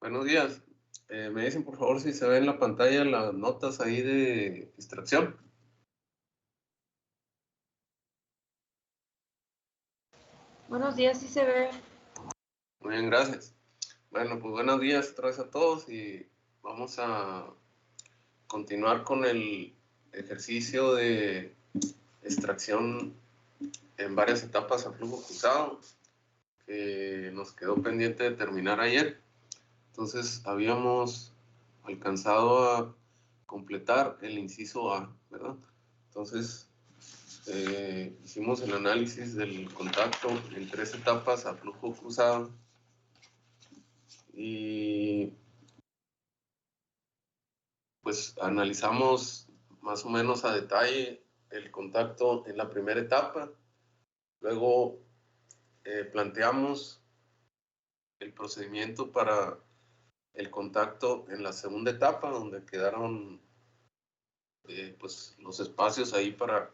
Buenos días. Me dicen por favor si se ven en la pantalla las notas ahí de extracción. Buenos días, sí se ve. Muy bien, gracias. Bueno, pues buenos días otra vez a todos y vamos a continuar con el ejercicio de extracción en varias etapas a flujo cruzado que nos quedó pendiente de terminar ayer. Entonces habíamos alcanzado a completar el inciso A, ¿verdad? Entonces hicimos el análisis del contacto en 3 etapas a flujo cruzado y pues analizamos más o menos a detalle el contacto en la primera etapa. Luego planteamos el procedimiento para el contacto en la segunda etapa, donde quedaron pues los espacios ahí para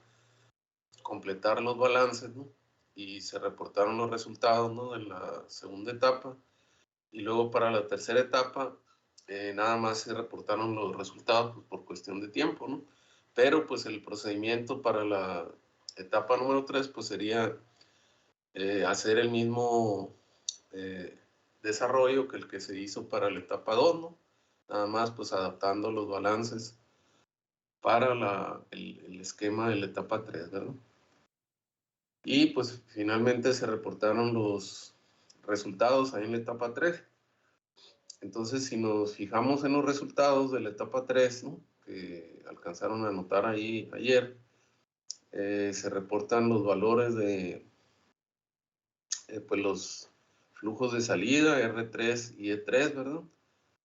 completar los balances, ¿no? Y se reportaron los resultados, ¿no?, de la segunda etapa. Y luego para la tercera etapa, nada más se reportaron los resultados pues, por cuestión de tiempo, ¿no? Pero pues el procedimiento para la etapa número 3 pues sería hacer el mismo desarrollo que el que se hizo para la etapa 2, ¿no? Nada más pues adaptando los balances para el esquema de la etapa 3, ¿verdad? Y pues finalmente se reportaron los resultados ahí en la etapa 3. Entonces, si nos fijamos en los resultados de la etapa 3, ¿no?, que alcanzaron a anotar ahí ayer, se reportan los valores de pues los flujos de salida, R3 y E3, ¿verdad?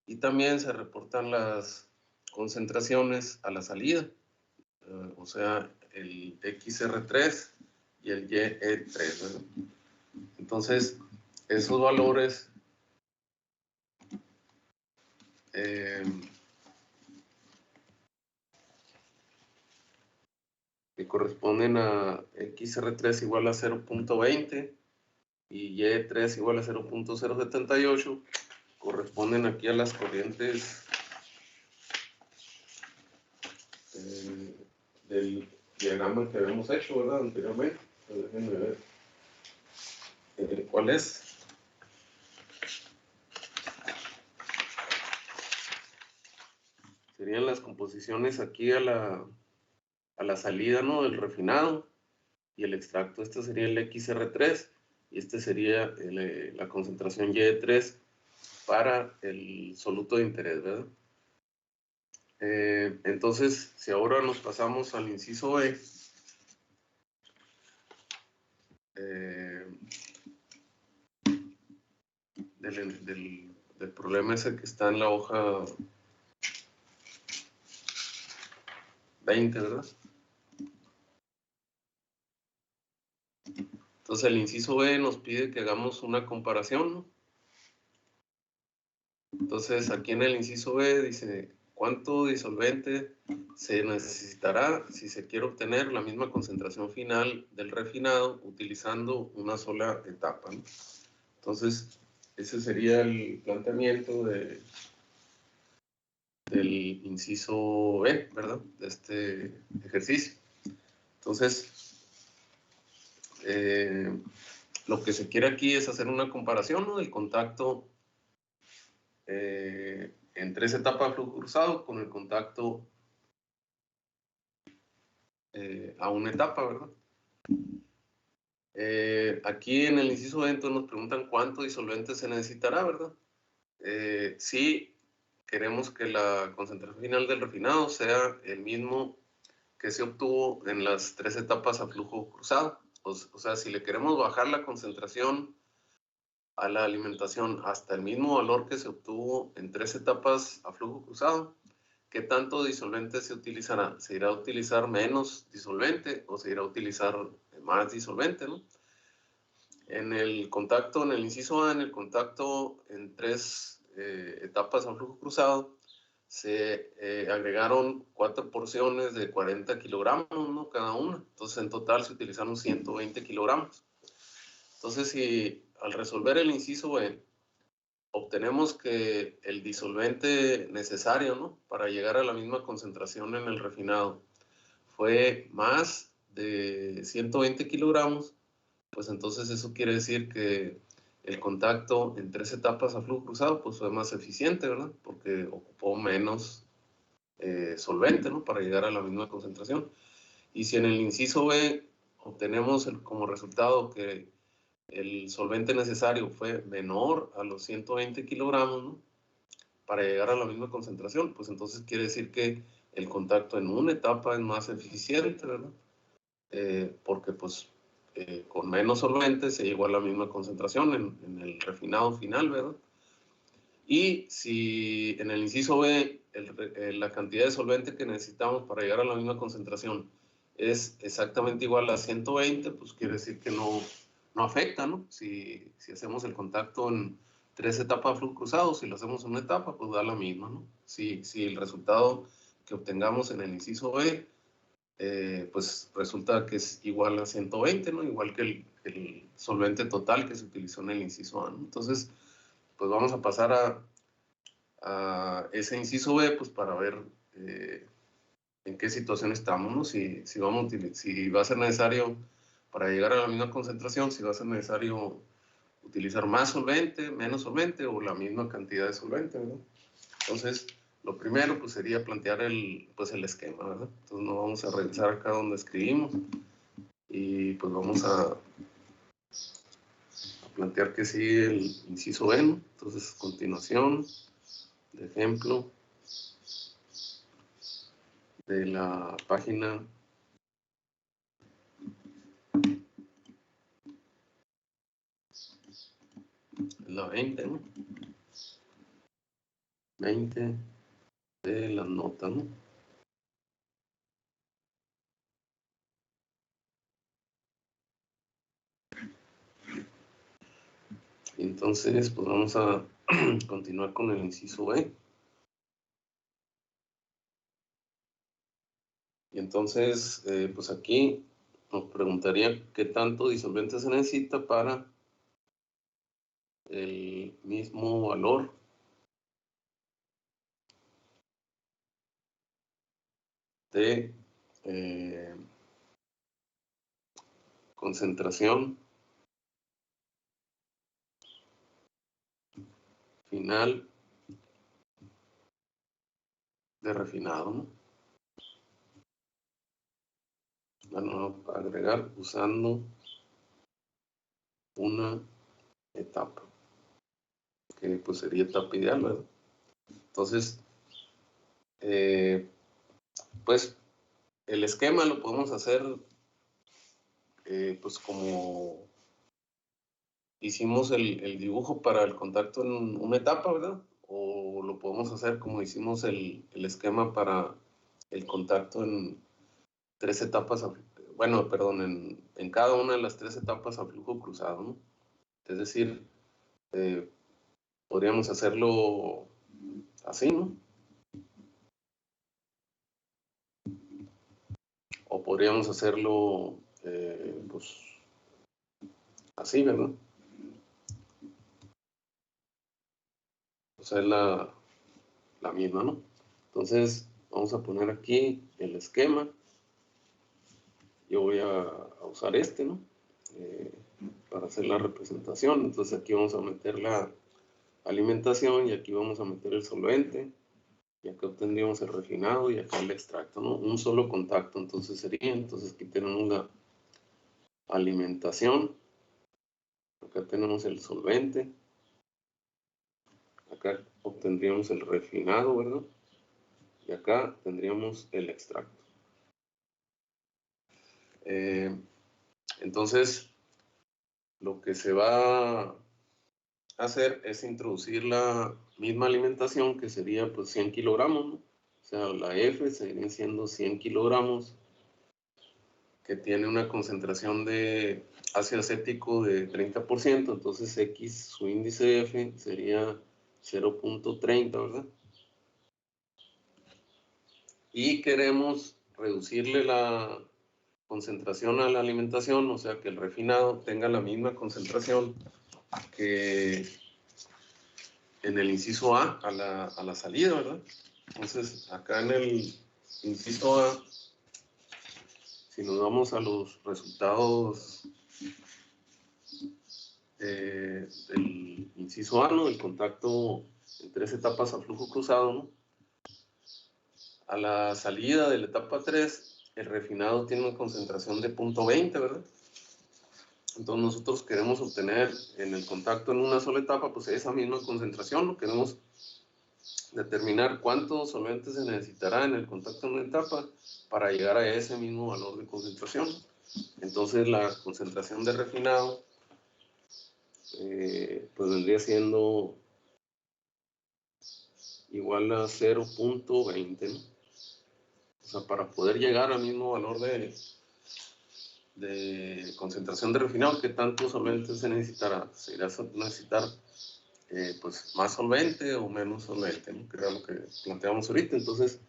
Y también se reportan las concentraciones a la salida, o sea, el XR3 y el YE3, ¿verdad? Entonces, esos valores que corresponden a XR3 igual a 0.20 y Y3 igual a 0.078, corresponden aquí a las corrientes del diagrama que habíamos hecho, ¿verdad?, anteriormente. Déjenme ver cuál es. Serían las composiciones aquí a la salida, ¿no?, del refinado y el extracto. Este sería el XR3 y este sería la concentración Y3 para el soluto de interés, ¿verdad? Entonces, si ahora nos pasamos al inciso B, del problema ese que está en la hoja 20, ¿verdad? Entonces el inciso B nos pide que hagamos una comparación, ¿no? Entonces aquí en el inciso B dice cuánto disolvente se necesitará si se quiere obtener la misma concentración final del refinado utilizando una sola etapa, ¿no? Entonces ese sería el planteamiento del inciso B, ¿verdad?, de este ejercicio. Entonces, lo que se quiere aquí es hacer una comparación, ¿no?, del contacto en 3 etapas de flujo cruzado con el contacto a una etapa, ¿verdad? Aquí en el inciso B nos preguntan cuánto disolvente se necesitará, ¿verdad? Si queremos que la concentración final del refinado sea el mismo que se obtuvo en las 3 etapas a flujo cruzado. O sea, si le queremos bajar la concentración a la alimentación hasta el mismo valor que se obtuvo en 3 etapas a flujo cruzado, ¿qué tanto disolvente se utilizará? ¿Se irá a utilizar menos disolvente o se irá a utilizar más disolvente, ¿no? En el contacto, en el inciso A, en el contacto en 3 etapas a flujo cruzado, se agregaron 4 porciones de 40 kilogramos, ¿no?, cada una. Entonces, en total se utilizaron 120 kilogramos. Entonces, si al resolver el inciso B obtenemos que el disolvente necesario, ¿no?, para llegar a la misma concentración en el refinado fue más de 120 kilogramos, pues entonces eso quiere decir que el contacto en 3 etapas a flujo cruzado pues fue más eficiente, ¿verdad? Porque ocupó menos solvente, ¿no?, para llegar a la misma concentración. Y si en el inciso B obtenemos como resultado que el solvente necesario fue menor a los 120 kilogramos, ¿no?, para llegar a la misma concentración, pues entonces quiere decir que el contacto en una etapa es más eficiente, ¿verdad? Porque pues con menos solvente se llegó a la misma concentración en el refinado final, ¿verdad? Y si en el inciso B la cantidad de solvente que necesitamos para llegar a la misma concentración es exactamente igual a 120, pues quiere decir que no afecta, ¿no? Si hacemos el contacto en 3 etapas a flujo cruzado, si lo hacemos en una etapa, pues da la misma, ¿no? Si el resultado que obtengamos en el inciso B, pues resulta que es igual a 120, ¿no? Igual que el solvente total que se utilizó en el inciso A, ¿no? Entonces, pues vamos a pasar a ese inciso B, pues para ver en qué situación estamos, ¿no? Si va a ser necesario, para llegar a la misma concentración, si va a ser necesario utilizar más solvente, menos solvente o la misma cantidad de solvente, ¿verdad? Entonces, lo primero pues sería plantear el esquema, ¿verdad? Entonces nos vamos a revisar acá donde escribimos y pues vamos a plantear que sigue el inciso B, ¿no? Entonces, continuación de ejemplo de la página la 20, ¿no? 20 de la nota, ¿no? Entonces, pues vamos a continuar con el inciso B. Y entonces, pues aquí nos preguntaría qué tanto disolvente se necesita para el mismo valor de concentración final de refinado, ¿no? Bueno, agregar usando una etapa, que pues sería etapa ideal, ¿verdad? Entonces, pues el esquema lo podemos hacer pues como hicimos el dibujo para el contacto en una etapa, ¿verdad? O lo podemos hacer como hicimos el esquema para el contacto en 3 etapas, bueno, perdón, en cada una de las 3 etapas a flujo cruzado, ¿no? Es decir, podríamos hacerlo así, ¿no? O podríamos hacerlo, pues, así, ¿verdad? O sea, es la misma, ¿no? Entonces, vamos a poner aquí el esquema. Yo voy a usar este, ¿no? Para hacer la representación. Entonces, aquí vamos a meter la alimentación y aquí vamos a meter el solvente. Y acá obtendríamos el refinado y acá el extracto, ¿no? Un solo contacto, entonces sería, entonces aquí tenemos la alimentación, acá tenemos el solvente, acá obtendríamos el refinado, ¿verdad? Y acá tendríamos el extracto. Entonces, lo que se va a hacer es introducir la misma alimentación, que sería pues 100 kilogramos, ¿no? O sea, la F serían siendo 100 kilogramos, que tiene una concentración de ácido acético de 30%, entonces X, su índice F sería 0.30, ¿verdad? Y queremos reducirle la concentración a la alimentación, o sea, que el refinado tenga la misma concentración que en el inciso A, a la salida, ¿verdad? Entonces, acá en el inciso A, si nos vamos a los resultados del inciso A, ¿no? El contacto en 3 etapas a flujo cruzado, ¿no? A la salida de la etapa 3, el refinado tiene una concentración de 0.20, ¿verdad? Entonces nosotros queremos obtener en el contacto en una sola etapa, pues esa misma concentración, ¿no? Queremos determinar cuántos solventes se necesitará en el contacto en una etapa para llegar a ese mismo valor de concentración. Entonces la concentración de refinado pues vendría siendo igual a 0.20, ¿no? O sea, para poder llegar al mismo valor de concentración de refinado, ¿qué tantos solventes se necesitará? Se irá a necesitar pues más solvente o menos solvente, ¿no? Que era lo que planteamos ahorita. Entonces,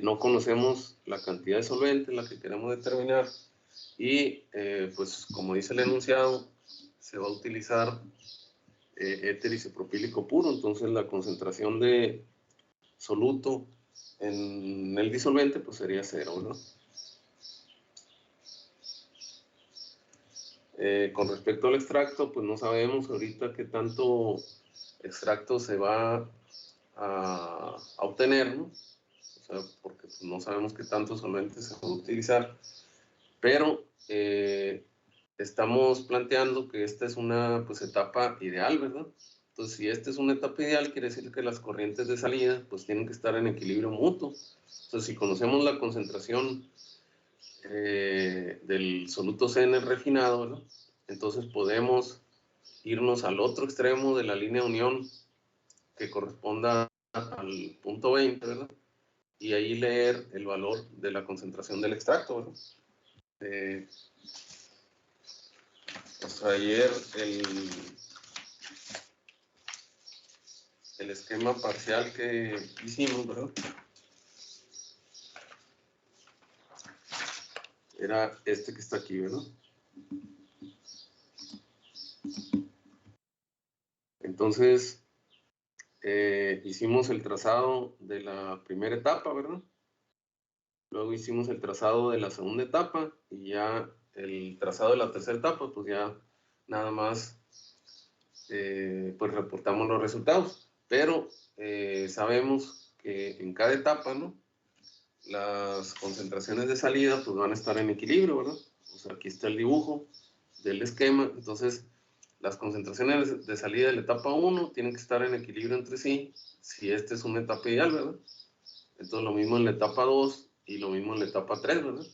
no conocemos la cantidad de solvente, la que queremos determinar, y pues como dice el enunciado, se va a utilizar éter isopropílico puro. Entonces la concentración de soluto en el disolvente pues sería 0, ¿no? Con respecto al extracto, pues no sabemos ahorita qué tanto extracto se va a obtener, ¿no? O sea, porque pues, no sabemos qué tantos solventes se van a utilizar, pero estamos planteando que esta es una pues, etapa ideal, ¿verdad? Entonces, si esta es una etapa ideal, quiere decir que las corrientes de salida pues tienen que estar en equilibrio mutuo. Entonces, si conocemos la concentración del soluto C en el refinado, ¿verdad? Entonces podemos irnos al otro extremo de la línea de unión que corresponda al punto 20, ¿verdad? Y ahí leer el valor de la concentración del extracto, ¿verdad? Pues ayer el esquema parcial que hicimos, ¿verdad? Era este que está aquí, ¿verdad? Entonces, hicimos el trazado de la primera etapa, ¿verdad? Luego hicimos el trazado de la segunda etapa y ya el trazado de la tercera etapa, pues ya nada más pues reportamos los resultados. Pero sabemos que en cada etapa, ¿no? Las concentraciones de salida pues van a estar en equilibrio, ¿verdad? O sea, aquí está el dibujo del esquema. Entonces, las concentraciones de salida de la etapa 1 tienen que estar en equilibrio entre sí, si esta es una etapa ideal, ¿verdad? Entonces, lo mismo en la etapa 2 y lo mismo en la etapa 3, ¿verdad?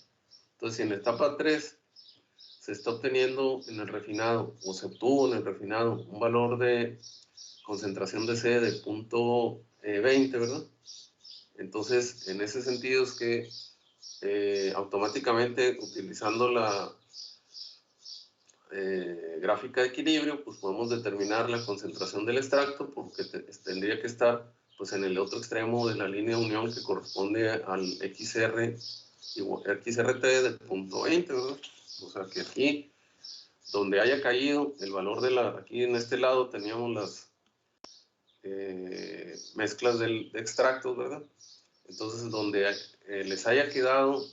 Entonces, si en la etapa 3 se está obteniendo en el refinado, o se obtuvo en el refinado, un valor de concentración de C de 0.20, ¿verdad? Entonces, en ese sentido es que automáticamente, utilizando la gráfica de equilibrio, pues podemos determinar la concentración del extracto, porque tendría que estar pues, en el otro extremo de la línea de unión que corresponde al XR, XRT de 0.20, ¿verdad? O sea que aquí, donde haya caído el valor de la, aquí en este lado teníamos las mezclas de extractos, ¿verdad? Entonces, donde les haya quedado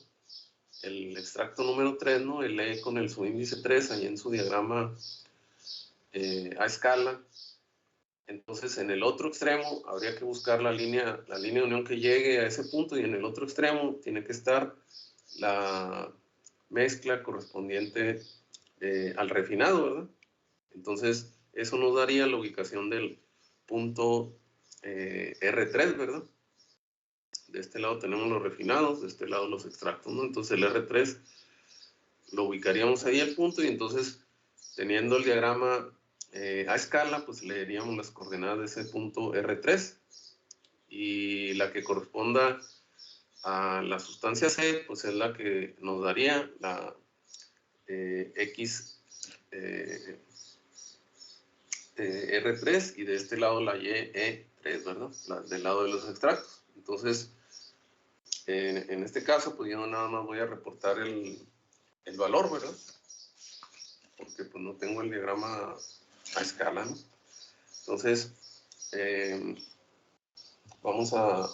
el extracto número 3, ¿no? El E con el subíndice 3, ahí en su diagrama a escala. Entonces, en el otro extremo habría que buscar la línea de unión que llegue a ese punto, y en el otro extremo tiene que estar la mezcla correspondiente al refinado, ¿verdad? Entonces, eso nos daría la ubicación del punto R3, ¿verdad? De este lado tenemos los refinados, de este lado los extractos, ¿no? Entonces el R3 lo ubicaríamos ahí el punto, y entonces, teniendo el diagrama a escala, pues leeríamos las coordenadas de ese punto R3, y la que corresponda a la sustancia C, pues es la que nos daría la X R3, y de este lado la YE3, ¿verdad? Del lado de los extractos. Entonces, en este caso, pues yo nada más voy a reportar el valor, ¿verdad? Porque pues no tengo el diagrama a escala, ¿no? Entonces, vamos a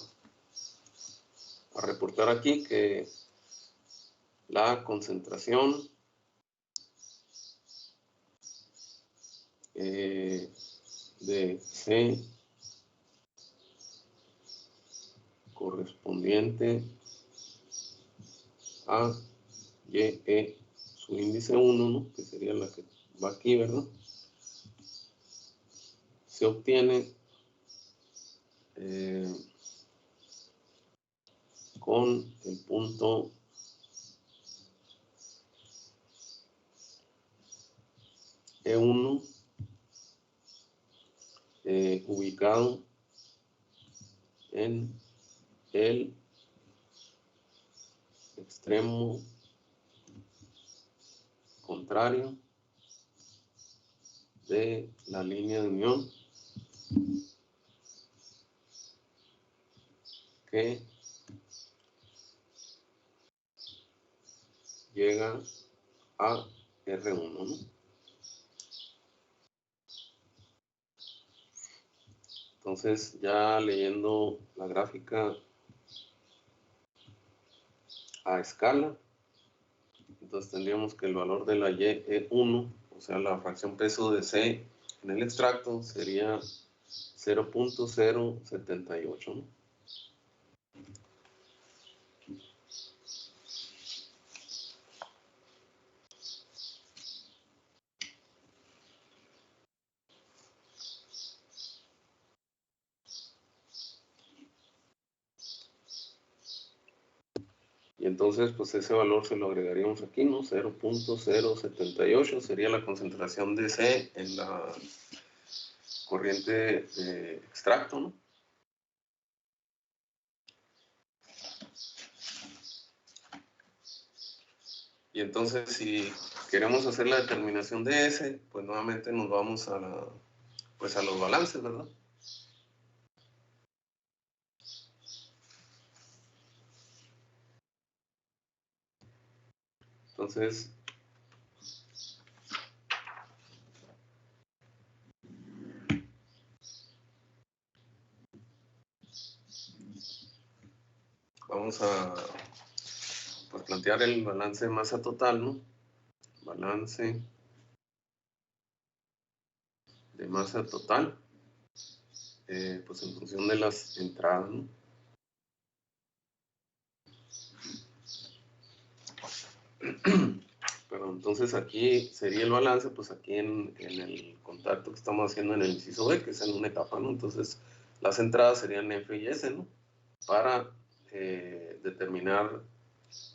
reportar aquí que la concentración de C correspondiente a YE, su índice 1, ¿no? Que sería la que va aquí, ¿verdad? Se obtiene con el punto E1 ubicado en el extremo contrario de la línea de unión que llega a R1, ¿no? Entonces, ya leyendo la gráfica a escala, entonces tendríamos que el valor de la YE1, o sea, la fracción peso de C en el extracto, sería 0.078, ¿no? Y entonces, pues ese valor se lo agregaríamos aquí, ¿no? 0.078 sería la concentración de C en la corriente de extracto, ¿no? Y entonces, si queremos hacer la determinación de S, pues nuevamente nos vamos a pues a los balances, ¿verdad? Entonces, vamos a pues, plantear el balance de masa total, ¿no? Balance de masa total, pues en función de las entradas, ¿no? Pero entonces aquí sería el balance, pues aquí en el contacto que estamos haciendo en el inciso B, que es en una etapa, ¿no? Entonces las entradas serían F y S, ¿no? Para determinar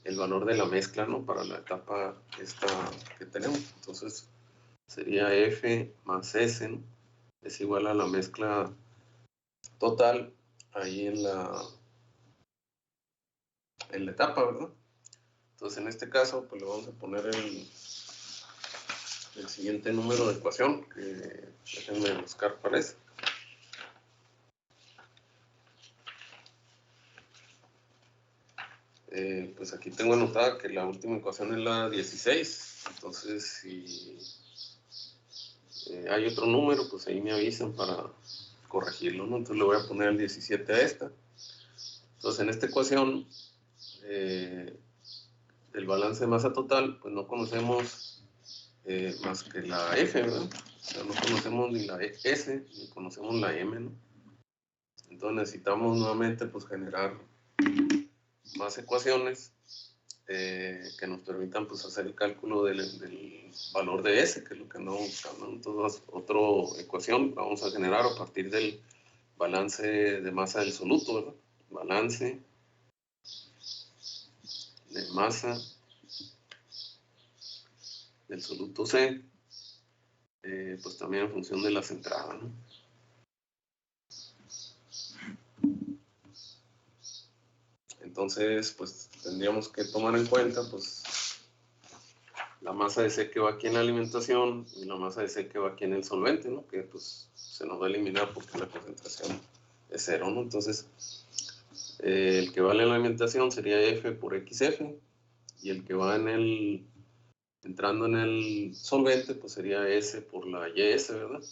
el valor de la mezcla, ¿no? Para la etapa esta que tenemos. Entonces sería F más S, ¿no? Es igual a la mezcla total ahí en la etapa, ¿verdad? Entonces en este caso, pues le vamos a poner el siguiente número de ecuación, que déjenme buscar cuál es. Pues aquí tengo anotada que la última ecuación es la 16, entonces si hay otro número, pues ahí me avisan para corregirlo, ¿no? Entonces le voy a poner el 17 a esta. Entonces en esta ecuación, el balance de masa total, pues no conocemos más que la F, ¿verdad? O sea, no conocemos ni la S, ni conocemos la M, ¿no? Entonces necesitamos nuevamente pues generar más ecuaciones que nos permitan pues hacer el cálculo del valor de S, que es lo que andamos buscando. Entonces otra ecuación la vamos a generar a partir del balance de masa del soluto, ¿verdad? Balance de masa del soluto C, pues también en función de las entradas, ¿no? Entonces, pues tendríamos que tomar en cuenta, pues, la masa de C que va aquí en la alimentación y la masa de C que va aquí en el solvente, ¿no? Que pues se nos va a eliminar porque la concentración es 0, ¿no? Entonces, el que vale en la alimentación sería F por XF y el que va entrando en el solvente, pues sería S por la YS, ¿verdad?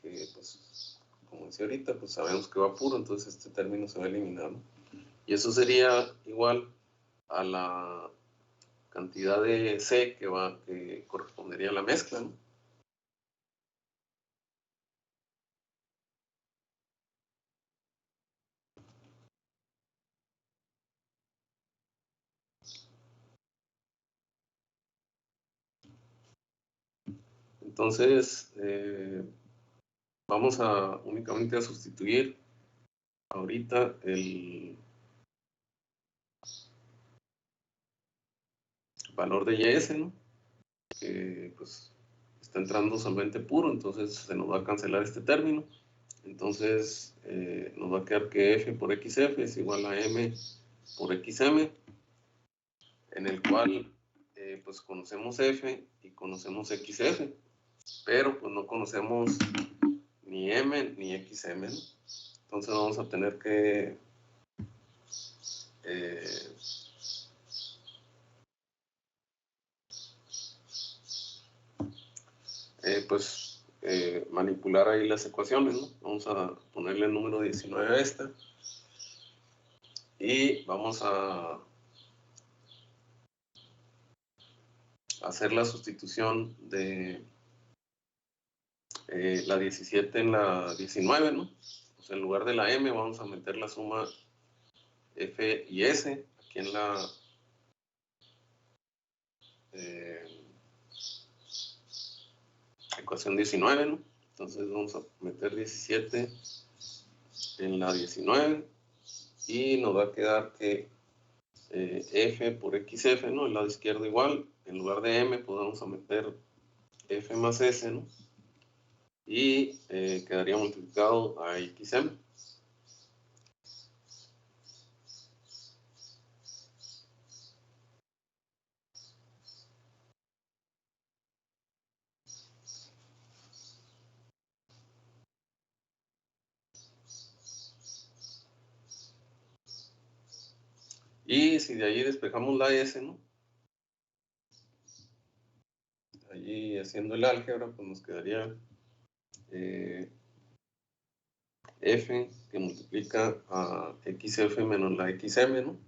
Que pues como decía ahorita, pues sabemos que va puro, entonces este término se va a eliminar, ¿no? Y eso sería igual a la cantidad de C que correspondería a la mezcla, ¿no? Entonces, vamos únicamente a sustituir ahorita el valor de YS, ¿no? Que pues está entrando solvente puro, entonces se nos va a cancelar este término. Entonces nos va a quedar que F por XF es igual a M por XM, en el cual pues conocemos F y conocemos XF, pero pues no conocemos ni M ni XM, ¿no? Entonces vamos a tener que manipular ahí las ecuaciones, ¿no? Vamos a ponerle el número 19 a esta y vamos a hacer la sustitución de la 17 en la 19, ¿no? Pues en lugar de la M vamos a meter la suma F y S aquí en la ecuación 19, ¿no? Entonces vamos a meter 17 en la 19 y nos va a quedar que F por XF, ¿no? El lado izquierdo igual, en lugar de M pues vamos a meter F más S, ¿no? Y quedaría multiplicado a XM. Y si de ahí despejamos la S, ¿no? Allí haciendo el álgebra, pues nos quedaría F que multiplica a XF menos la XM, ¿no?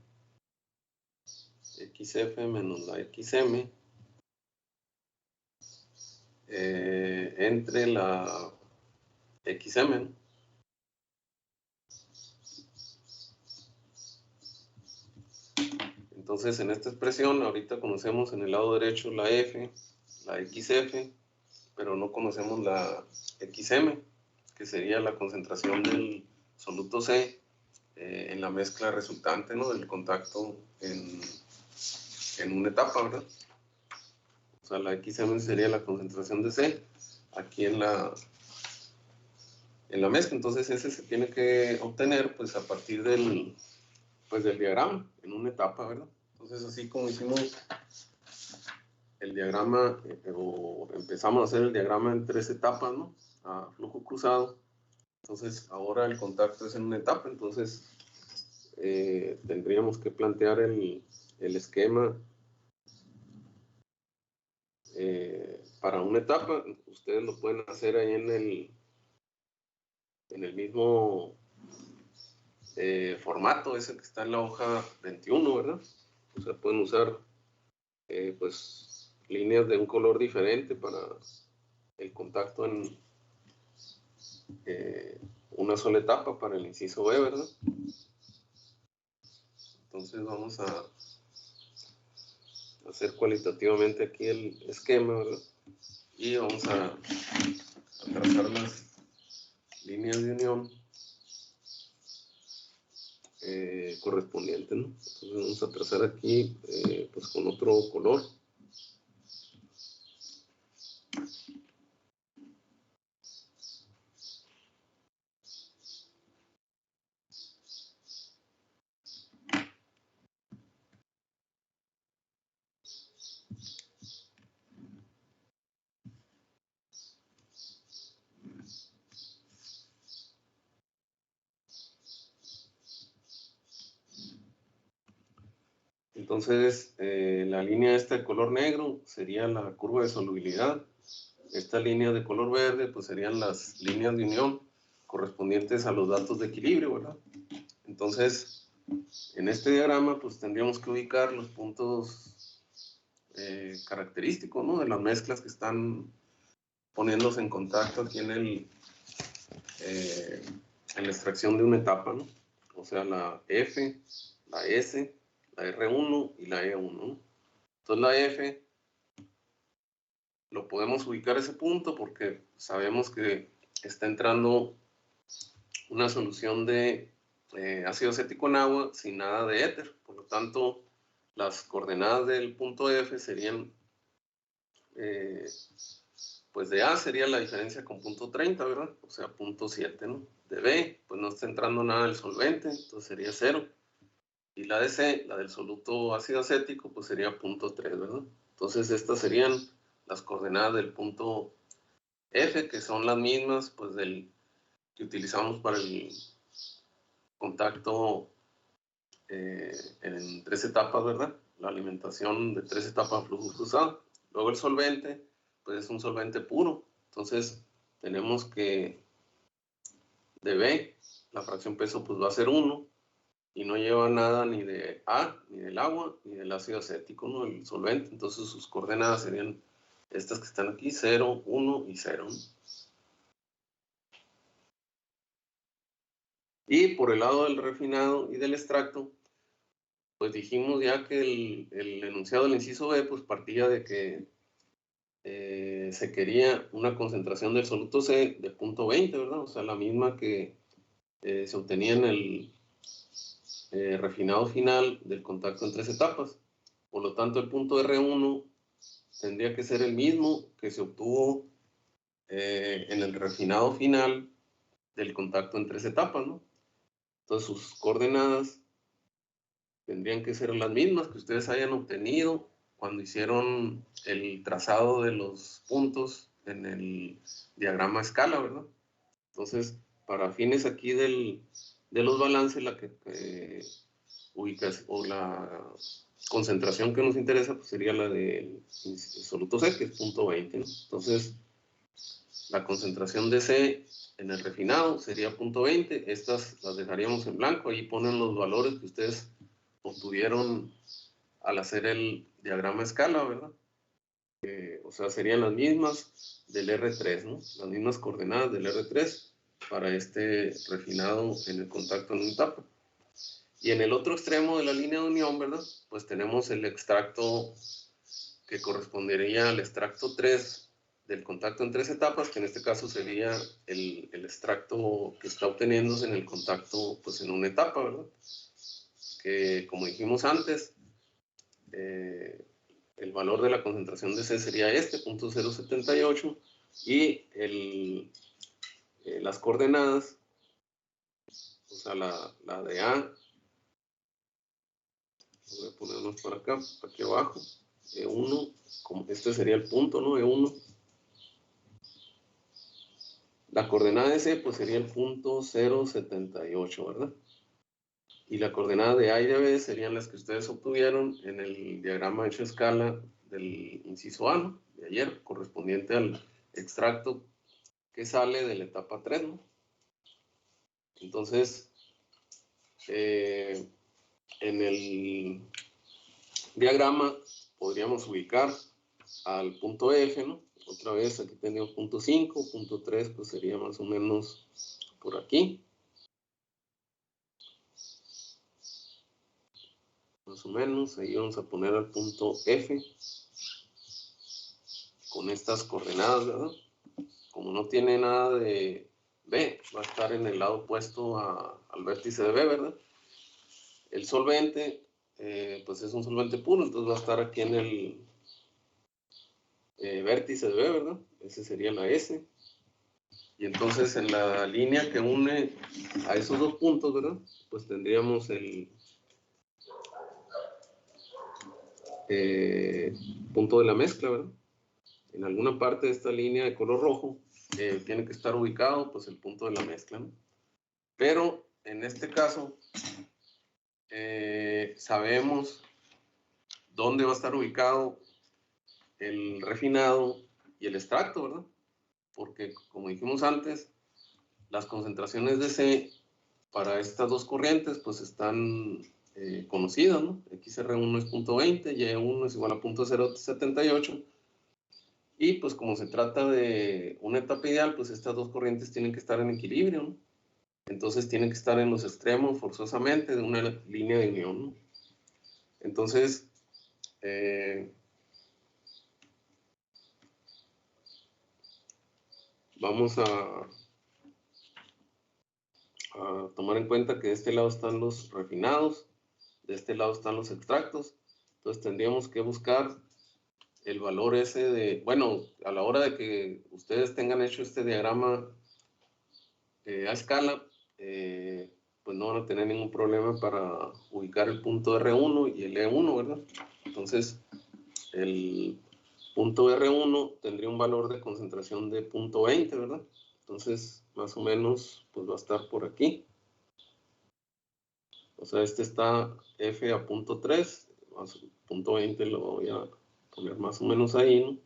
XF menos la XM entre la XM, ¿no? Entonces, en esta expresión, ahorita conocemos en el lado derecho la F, la XF, pero no conocemos la XM, que sería la concentración del soluto C en la mezcla resultante, ¿no? Del contacto en una etapa, ¿verdad? O sea, la XM sería la concentración de C aquí en la mezcla. Entonces, ese se tiene que obtener pues a partir del diagrama en una etapa, ¿verdad? Entonces, así como hicimos el diagrama, o empezamos a hacer el diagrama en 3 etapas, ¿no? A flujo cruzado. Entonces, ahora el contacto es en una etapa, entonces tendríamos que plantear el esquema para una etapa. Ustedes lo pueden hacer ahí en el mismo formato, ese que está en la hoja 21, ¿verdad? O sea, pueden usar pues líneas de un color diferente para el contacto en una sola etapa para el inciso B, ¿verdad? Entonces vamos a hacer cualitativamente aquí el esquema, ¿verdad? Y vamos a trazar las líneas de unión correspondientes, ¿no? Entonces vamos a trazar aquí pues con otro color. Entonces, la línea esta de color negro sería la curva de solubilidad. Esta línea de color verde, pues serían las líneas de unión correspondientes a los datos de equilibrio, ¿verdad? Entonces, en este diagrama, pues tendríamos que ubicar los puntos característicos, ¿no? De las mezclas que están poniéndose en contacto aquí en la extracción de una etapa, ¿no? O sea, la F, la S, la R1 y la E1, ¿no? Entonces la F lo podemos ubicar ese punto porque sabemos que está entrando una solución de ácido acético en agua sin nada de éter. Por lo tanto, las coordenadas del punto F serían, pues de A sería la diferencia con punto 30, ¿verdad? O sea, punto 7, ¿no? De B, pues no está entrando nada del solvente, entonces sería 0. Y la de C, la del soluto ácido acético, pues sería punto 3, ¿verdad? Entonces estas serían las coordenadas del punto F, que son las mismas, pues del que utilizamos para el contacto en 3 etapas, ¿verdad? La alimentación de 3 etapas a flujo cruzado. Luego el solvente, pues es un solvente puro. Entonces tenemos que de B, la fracción peso pues va a ser 1 y no lleva nada ni de A, ni del agua, ni del ácido acético, ¿no? El solvente. Entonces sus coordenadas serían estas que están aquí, 0, 1 y 0, ¿no? Y por el lado del refinado y del extracto, pues dijimos ya que el enunciado del inciso B pues partía de que se quería una concentración del soluto C de 0.20, ¿verdad? O sea, la misma que se obtenía en el refinado final del contacto en 3 etapas. Por lo tanto, el punto R1 tendría que ser el mismo que se obtuvo en el refinado final del contacto en 3 etapas, ¿no? Entonces, sus coordenadas tendrían que ser las mismas que ustedes hayan obtenido cuando hicieron el trazado de los puntos en el diagrama a escala, ¿verdad? Entonces, para fines aquí de los balances, la que ubicas o la concentración que nos interesa pues sería la del soluto C, que es 0.20, ¿no? Entonces, la concentración de C en el refinado sería 0.20. Estas las dejaríamos en blanco. Ahí ponen los valores que ustedes obtuvieron al hacer el diagrama a escala, ¿verdad? O sea, serían las mismas del R3, ¿no? Las mismas coordenadas del R3 para este refinado en el contacto en una etapa. Y en el otro extremo de la línea de unión, ¿verdad? Pues tenemos el extracto que correspondería al extracto 3 del contacto en 3 etapas, que en este caso sería el extracto que está obteniéndose en el contacto pues en una etapa, ¿verdad? Que como dijimos antes, el valor de la concentración de C sería este, 0.078, y las coordenadas, o sea, la de A, voy a ponernos por acá, aquí abajo, E1, como este sería el punto, ¿no? E1. La coordenada de C, pues sería el punto 078, ¿verdad? Y la coordenada de A y de B serían las que ustedes obtuvieron en el diagrama hecho a escala del inciso A, ¿no? De ayer, correspondiente al extracto que sale de la etapa 3, ¿no? Entonces, en el diagrama podríamos ubicar al punto F, ¿no? Otra vez aquí tenemos punto 5, punto 3, pues sería más o menos por aquí. Más o menos, ahí vamos a poner al punto F con estas coordenadas, ¿verdad? Como no tiene nada de B, va a estar en el lado opuesto al vértice de B, ¿verdad? El solvente, pues es un solvente puro, entonces va a estar aquí en el vértice de B, ¿verdad? Ese sería la S. Y entonces en la línea que une a esos dos puntos, ¿verdad? Pues tendríamos el punto de la mezcla, ¿verdad? En alguna parte de esta línea de color rojo tiene que estar ubicado pues el punto de la mezcla, ¿no? Pero en este caso sabemos dónde va a estar ubicado el refinado y el extracto, ¿verdad? Porque como dijimos antes, las concentraciones de C para estas dos corrientes pues están conocidas, ¿no? XR1 es 0.20, Y1 es igual a 0.078. Y pues como se trata de una etapa ideal, pues estas dos corrientes tienen que estar en equilibrio, ¿no? Entonces tienen que estar en los extremos forzosamente de una línea de unión, ¿no? Entonces, vamos a tomar en cuenta que de este lado están los refinados, de este lado están los extractos. Entonces tendríamos que buscar el valor ese de, bueno, a la hora de que ustedes tengan hecho este diagrama a escala, pues no van a tener ningún problema para ubicar el punto R1 y el E1, ¿verdad? Entonces, el punto R1 tendría un valor de concentración de 0.20, ¿verdad? Entonces, más o menos, pues va a estar por aquí. O sea, este está F a 0.3, más 0.20 lo voy a poner más o menos ahí, ¿no?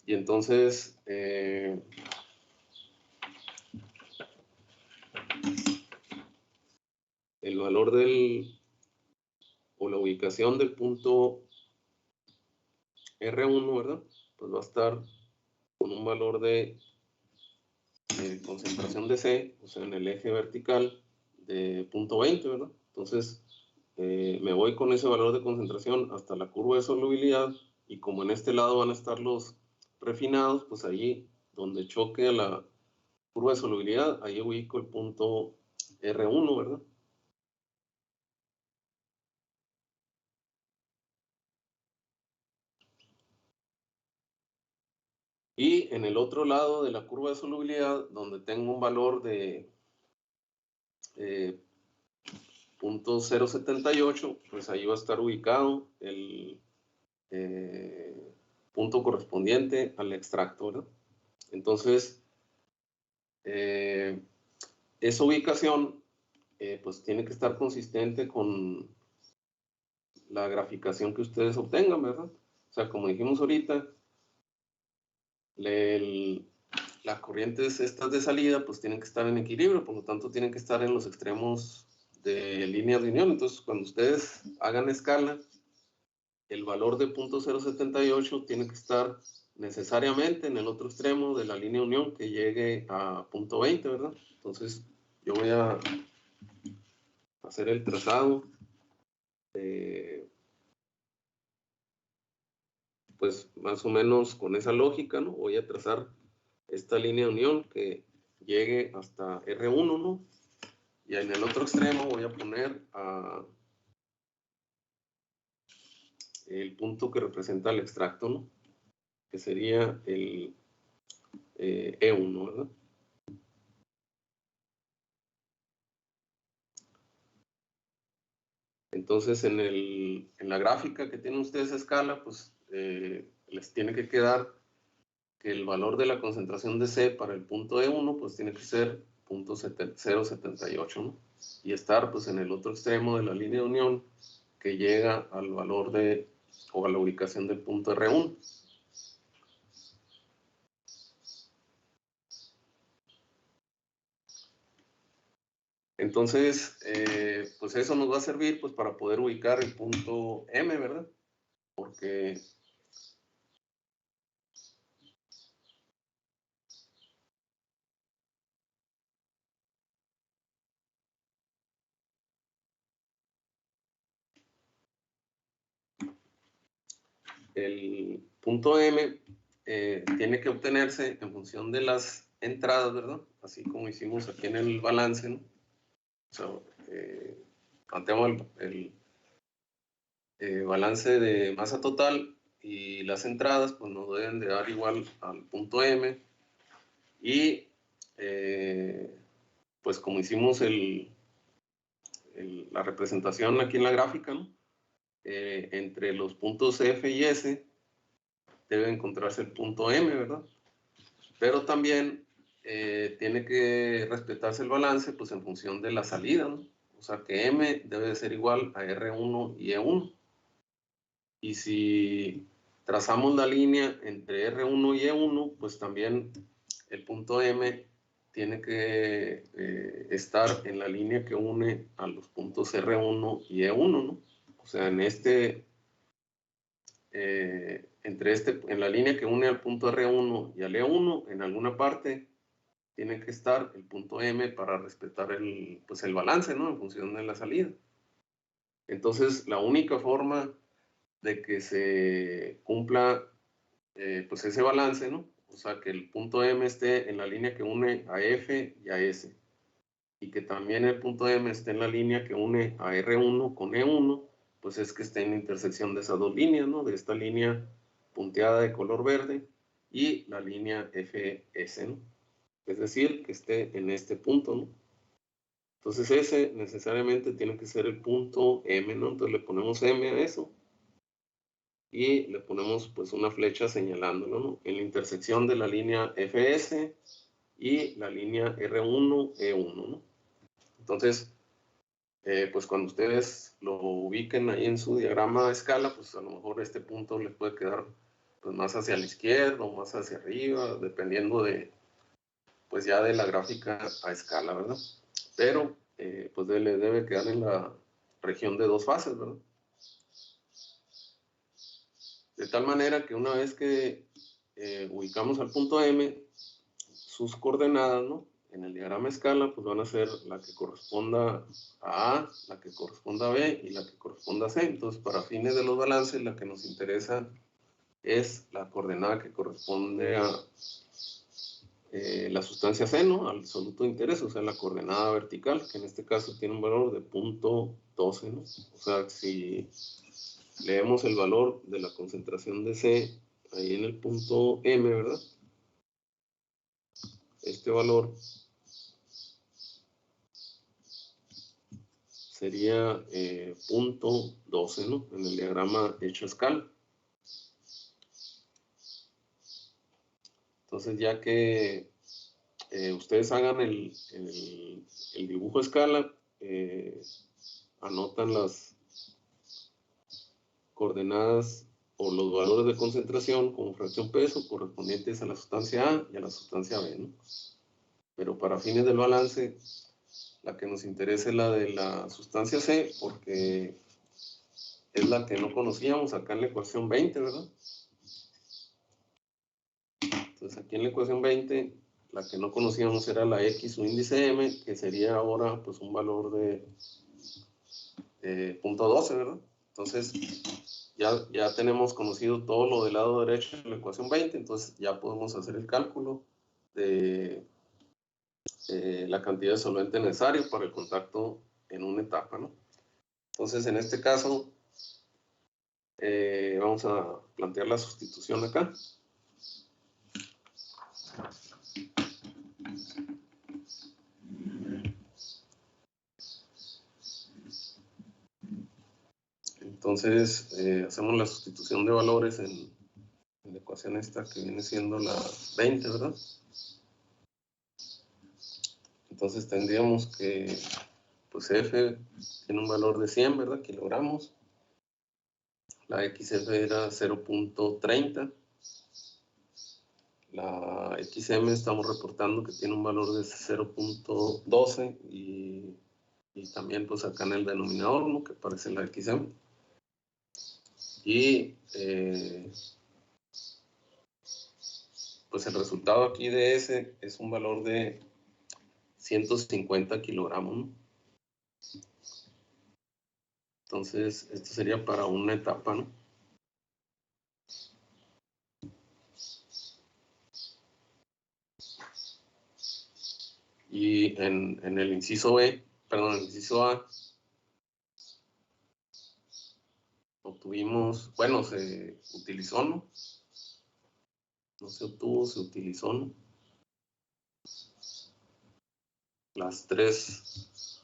Y entonces, el valor o la ubicación del punto R1, ¿verdad? Pues va a estar con un valor de concentración de C, o sea, en el eje vertical de 0.20, ¿verdad? Entonces, me voy con ese valor de concentración hasta la curva de solubilidad, y como en este lado van a estar los refinados, pues ahí donde choque la curva de solubilidad, ahí ubico el punto R1, ¿verdad? Y en el otro lado de la curva de solubilidad, donde tengo un valor de 0.078, pues ahí va a estar ubicado el punto correspondiente al extracto, ¿verdad? Entonces, esa ubicación pues tiene que estar consistente con la graficación que ustedes obtengan, ¿verdad? O sea, como dijimos ahorita, las corrientes estas de salida pues tienen que estar en equilibrio, por lo tanto tienen que estar en los extremos de líneas de unión. Entonces, cuando ustedes hagan escala, el valor de 0.078 tiene que estar necesariamente en el otro extremo de la línea de unión que llegue a 0.20, ¿verdad? Entonces, yo voy a hacer el trazado, pues más o menos con esa lógica, ¿no? Voy a trazar esta línea de unión que llegue hasta R1, ¿no? Y en el otro extremo voy a poner el punto que representa el extracto, ¿no? Que sería el E1, ¿verdad? Entonces, en la gráfica que tienen ustedes a escala, pues les tiene que quedar que el valor de la concentración de C para el punto E1, pues tiene que ser 0.078, ¿no? Y estar pues en el otro extremo de la línea de unión que llega al valor o a la ubicación del punto R1. Entonces, pues eso nos va a servir pues para poder ubicar el punto M, ¿verdad? Porque el punto M tiene que obtenerse en función de las entradas, ¿verdad? Así como hicimos aquí en el balance, ¿no? O sea, planteamos el balance de masa total y las entradas, pues nos deben de dar igual al punto M. Y pues como hicimos la representación aquí en la gráfica, ¿no? Entre los puntos F y S debe encontrarse el punto M, ¿verdad? Pero también tiene que respetarse el balance pues en función de la salida, ¿no? O sea que M debe de ser igual a R1 y E1. Y si trazamos la línea entre R1 y E1, pues también el punto M tiene que estar en la línea que une a los puntos R1 y E1, ¿no? O sea, en en la línea que une al punto R1 y al E1, en alguna parte tiene que estar el punto M para respetar el balance, ¿no? En función de la salida. Entonces, la única forma de que se cumpla pues ese balance, ¿no? O sea, que el punto M esté en la línea que une a F y a S. Y que también el punto M esté en la línea que une a R1 con E1, pues es que esté en la intersección de esas dos líneas, ¿no? De esta línea punteada de color verde y la línea FS, ¿no? Es decir, que esté en este punto, ¿no? Entonces ese necesariamente tiene que ser el punto M, ¿no? Entonces le ponemos M a eso y le ponemos pues una flecha señalándolo, ¿no? En la intersección de la línea FS y la línea R1, E1, ¿no? Entonces, pues cuando ustedes lo ubiquen ahí en su diagrama a escala, pues a lo mejor este punto les puede quedar pues más hacia la izquierda o más hacia arriba, dependiendo de, pues ya de la gráfica a escala, ¿verdad? Pero, pues le debe quedar en la región de dos fases, ¿verdad? De tal manera que una vez que ubicamos al punto M, sus coordenadas, ¿no? En el diagrama a escala, pues van a ser la que corresponda a A, la que corresponda a B y la que corresponda a C. Entonces, para fines de los balances, la que nos interesa es la coordenada que corresponde a la sustancia C, ¿no? Al absoluto de interés, o sea, la coordenada vertical, que en este caso tiene un valor de 0.12, ¿no? O sea, si leemos el valor de la concentración de C ahí en el punto M, ¿verdad? Este valor sería 0.12, ¿no? En el diagrama hecho a escala. Entonces, ya que ustedes hagan el dibujo a escala, anotan las coordenadas o los valores de concentración como fracción peso correspondientes a la sustancia A y a la sustancia B, ¿no? Pero para fines del balance, la que nos interesa es la de la sustancia C, porque es la que no conocíamos acá en la ecuación 20, ¿verdad? Entonces aquí en la ecuación 20, la que no conocíamos era la X o índice M, que sería ahora pues un valor de 0.12, ¿verdad? Entonces ya tenemos conocido todo lo del lado derecho de la ecuación 20, entonces ya podemos hacer el cálculo de la cantidad de solvente necesario para el contacto en una etapa, ¿no? Entonces en este caso vamos a plantear la sustitución acá. Entonces hacemos la sustitución de valores en la ecuación esta que viene siendo la 20, ¿verdad? Entonces tendríamos que, pues F tiene un valor de 100, ¿verdad? Kilogramos. La XF era 0.30. La XM estamos reportando que tiene un valor de 0.12 y también pues acá en el denominador, ¿no? Que aparece la XM. Y pues el resultado aquí de S es un valor de 150 kilogramos, ¿no? Entonces, esto sería para una etapa, ¿no? Y en el inciso B, perdón, el inciso A, obtuvimos, bueno, se utilizó, ¿no? No se obtuvo, se utilizó, ¿no? Las tres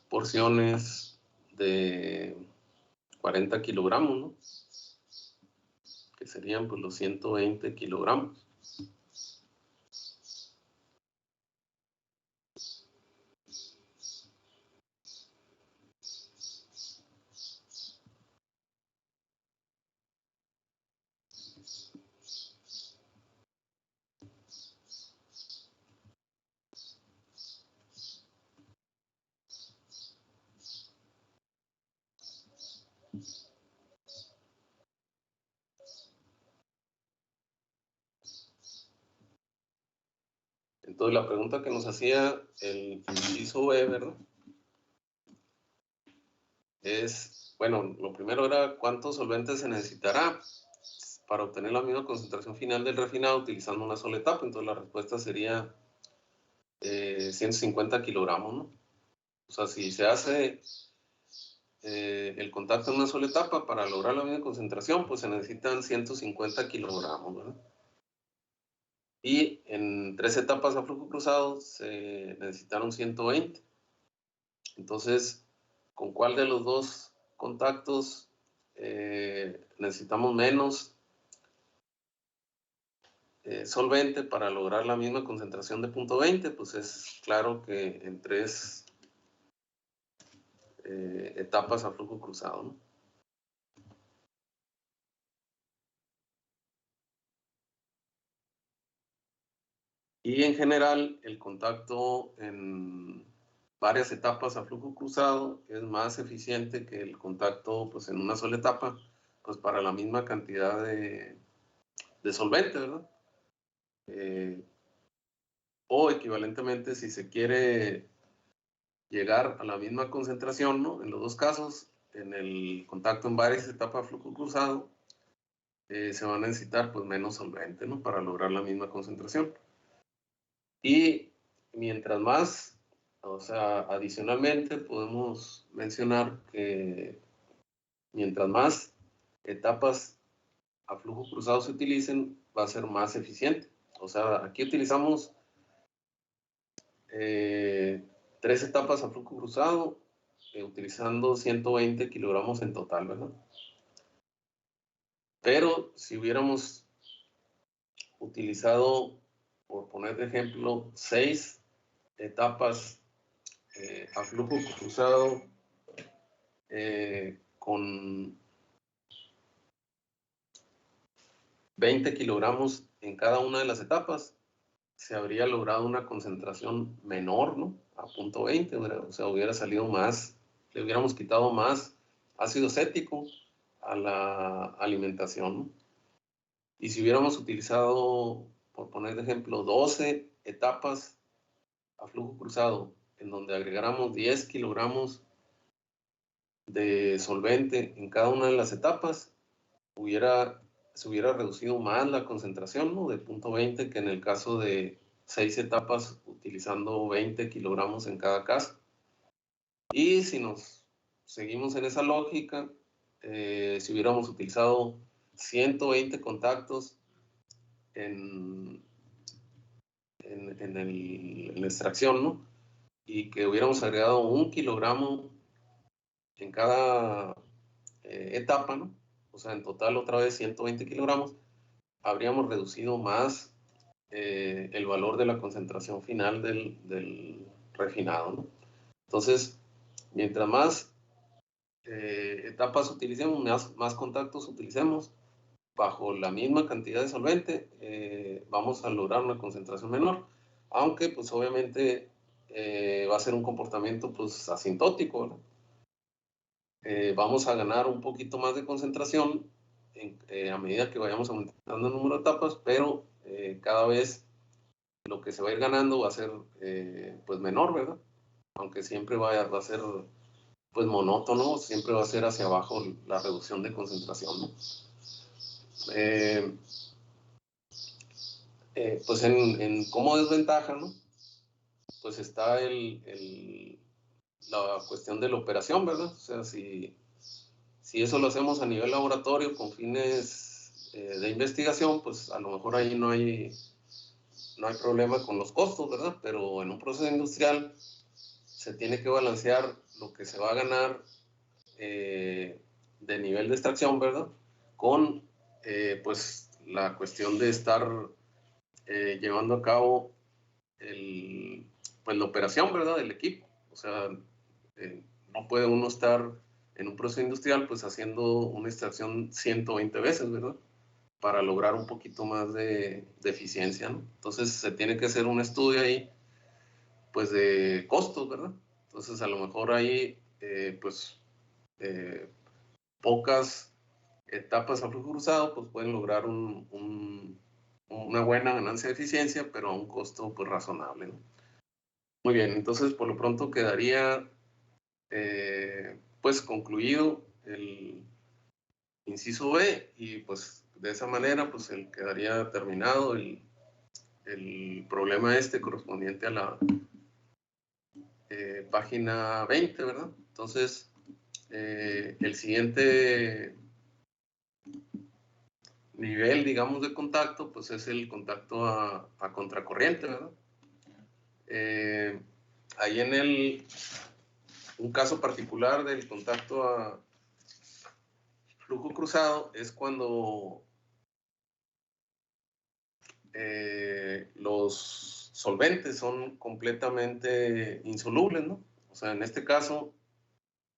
porciones de 40 kilogramos, ¿no? Que serían pues los 120 kilogramos. Entonces la pregunta que nos hacía el inciso B, ¿verdad? Es, bueno, lo primero era cuántos solventes se necesitará para obtener la misma concentración final del refinado utilizando una sola etapa. Entonces la respuesta sería 150 kilogramos, ¿no? O sea, si se hace el contacto en una sola etapa para lograr la misma concentración, pues se necesitan 150 kilogramos, ¿verdad? Y en 3 etapas a flujo cruzado se necesitaron 120. Entonces, ¿con cuál de los dos contactos necesitamos menos solvente para lograr la misma concentración de punto 20? Pues es claro que en 3 etapas a flujo cruzado, ¿no? Y en general, el contacto en varias etapas a flujo cruzado es más eficiente que el contacto pues, en una sola etapa, pues para la misma cantidad de solvente, ¿verdad? O equivalentemente, si se quiere llegar a la misma concentración, ¿no? En los dos casos, en el contacto en varias etapas a flujo cruzado, se va a necesitar pues, menos solvente, ¿no? Para lograr la misma concentración. Y mientras más, o sea, adicionalmente podemos mencionar que mientras más etapas a flujo cruzado se utilicen, va a ser más eficiente. O sea, aquí utilizamos 3 etapas a flujo cruzado, utilizando 120 kilogramos en total, ¿verdad? Pero si hubiéramos utilizado, por poner de ejemplo, 6 etapas a flujo cruzado con 20 kilogramos en cada una de las etapas, se habría logrado una concentración menor, ¿no? A punto 20, o sea, hubiera salido más, le hubiéramos quitado más ácido cético a la alimentación, ¿no? Y si hubiéramos utilizado, por poner de ejemplo, 12 etapas a flujo cruzado, en donde agregáramos 10 kilogramos de solvente en cada una de las etapas, se hubiera reducido más la concentración, ¿no? De punto 20 que en el caso de 6 etapas utilizando 20 kilogramos en cada caso. Y si nos seguimos en esa lógica, si hubiéramos utilizado 120 contactos en la extracción, ¿no? Y que hubiéramos agregado 1 kilogramo en cada etapa, ¿no? O sea, en total otra vez 120 kilogramos, habríamos reducido más el valor de la concentración final del refinado, ¿no? Entonces, mientras más etapas utilicemos, más contactos utilicemos, bajo la misma cantidad de solvente, vamos a lograr una concentración menor, aunque pues obviamente va a ser un comportamiento pues asintótico, ¿no? Vamos a ganar un poquito más de concentración a medida que vayamos aumentando el número de etapas, pero cada vez lo que se va a ir ganando va a ser pues menor, ¿verdad? Aunque siempre va a ser pues monótono, siempre va a ser hacia abajo la reducción de concentración, ¿no? Pues en como desventaja, ¿no? Pues está la cuestión de la operación, ¿verdad? O sea, si eso lo hacemos a nivel laboratorio con fines de investigación, pues a lo mejor ahí no hay problema con los costos, ¿verdad? Pero en un proceso industrial se tiene que balancear lo que se va a ganar de nivel de extracción, ¿verdad? Con pues la cuestión de estar llevando a cabo pues la operación, ¿verdad? Del equipo. O sea, no puede uno estar en un proceso industrial pues haciendo una extracción 120 veces, ¿verdad? Para lograr un poquito más de eficiencia, ¿no? Entonces se tiene que hacer un estudio ahí pues de costos, ¿verdad? Entonces a lo mejor ahí pues pocas etapas a flujo cruzado, pues pueden lograr una buena ganancia de eficiencia, pero a un costo pues razonable, ¿no? Muy bien, entonces por lo pronto quedaría pues concluido el inciso B, y pues de esa manera pues quedaría terminado el problema correspondiente a la página 20, ¿verdad? Entonces, el siguiente nivel, digamos, de contacto, pues es el contacto a contracorriente, ¿verdad? Ahí en un caso particular del contacto a flujo cruzado es cuando los solventes son completamente insolubles, ¿no? O sea, en este caso,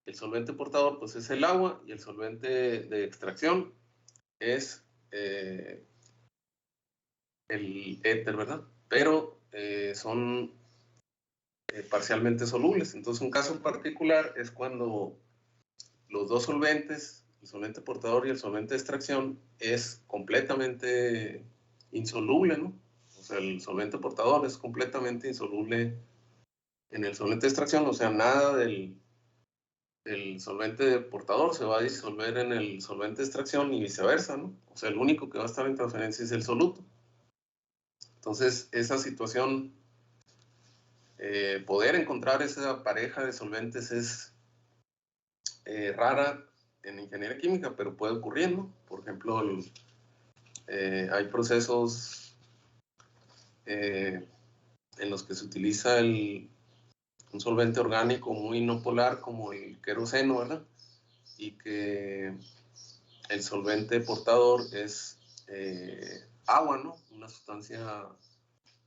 el solvente portador pues es el agua y el solvente de extracción es el éter, ¿verdad? Pero son parcialmente solubles. Entonces, un caso particular es cuando los dos solventes, el solvente portador y el solvente de extracción, es completamente insoluble, ¿no? O sea, el solvente portador es completamente insoluble en el solvente de extracción, o sea, nada del solvente portador se va a disolver en el solvente de extracción y viceversa, ¿no? O sea, el único que va a estar en transferencia es el soluto. Entonces, esa situación, poder encontrar esa pareja de solventes es rara en ingeniería química, pero puede ocurrir, ¿no? Por ejemplo, hay procesos en los que se utiliza un solvente orgánico muy no polar como el queroseno, ¿verdad? Y que el solvente portador es agua, ¿no? Una sustancia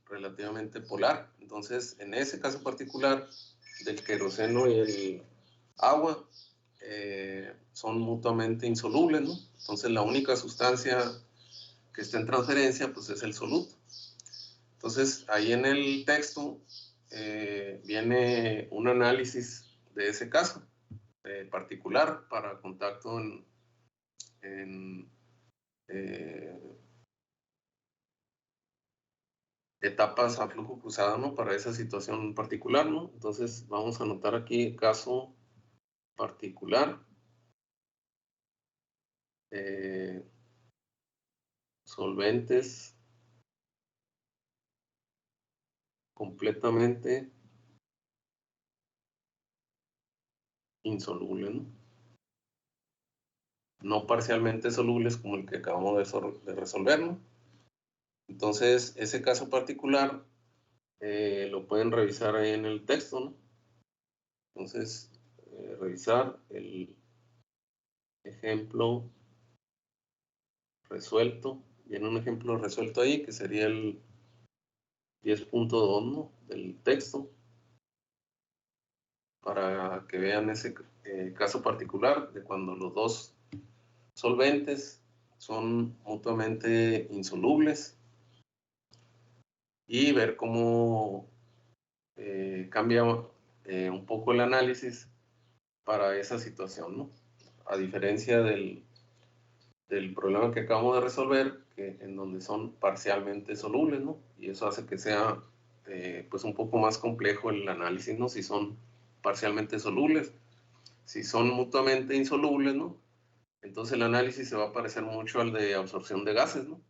relativamente polar. Entonces, en ese caso particular del queroseno y el agua, son mutuamente insolubles, ¿no? Entonces, la única sustancia que está en transferencia, pues es el soluto. Entonces, ahí en el texto viene un análisis de ese caso particular para contacto en etapas a flujo cruzado, ¿no? Para esa situación particular, ¿no? Entonces, vamos a anotar aquí caso particular. Solventes completamente insolubles, ¿no? No parcialmente solubles como el que acabamos de resolver, ¿no? Entonces, ese caso particular lo pueden revisar ahí en el texto, ¿no? Entonces, revisar el ejemplo resuelto. Viene un ejemplo resuelto ahí que sería el 10.2, ¿no? Del texto, para que vean ese caso particular de cuando los dos solventes son mutuamente insolubles y ver cómo cambia un poco el análisis para esa situación, ¿no? A diferencia del problema que acabamos de resolver, en donde son parcialmente solubles, ¿no? Y eso hace que sea pues un poco más complejo el análisis, ¿no? Si son parcialmente solubles, si son mutuamente insolubles, ¿no? Entonces el análisis se va a parecer mucho al de absorción de gases, ¿no?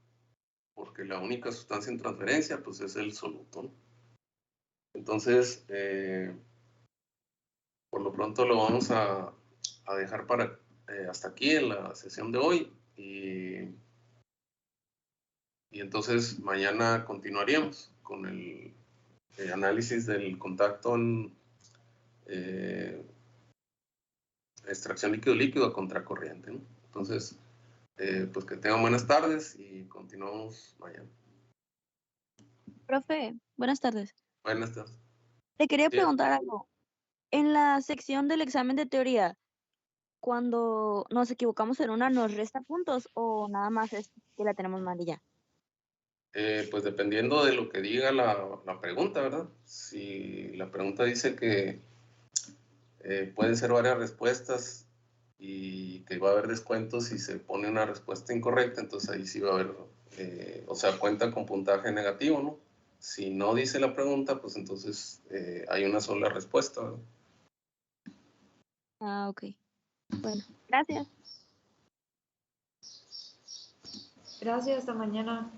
Porque la única sustancia en transferencia pues es el soluto, ¿no? Entonces, por lo pronto lo vamos a dejar para hasta aquí en la sesión de hoy, y entonces mañana continuaríamos con el análisis del contacto en extracción líquido-líquido a contracorriente, ¿no? Entonces, pues que tengan buenas tardes y continuamos mañana. Profe, buenas tardes. Buenas tardes. Te quería Bien. preguntar algo. En la sección del examen de teoría, cuando nos equivocamos en una, ¿nos resta puntos o nada más es que la tenemos mal y ya? Pues dependiendo de lo que diga la pregunta, ¿verdad? Si la pregunta dice que pueden ser varias respuestas y que va a haber descuento si se pone una respuesta incorrecta, entonces ahí sí va a haber, o sea, cuenta con puntaje negativo, ¿no? Si no dice la pregunta, pues entonces hay una sola respuesta, ¿no? Ah, ok. Bueno, gracias. Gracias, hasta mañana.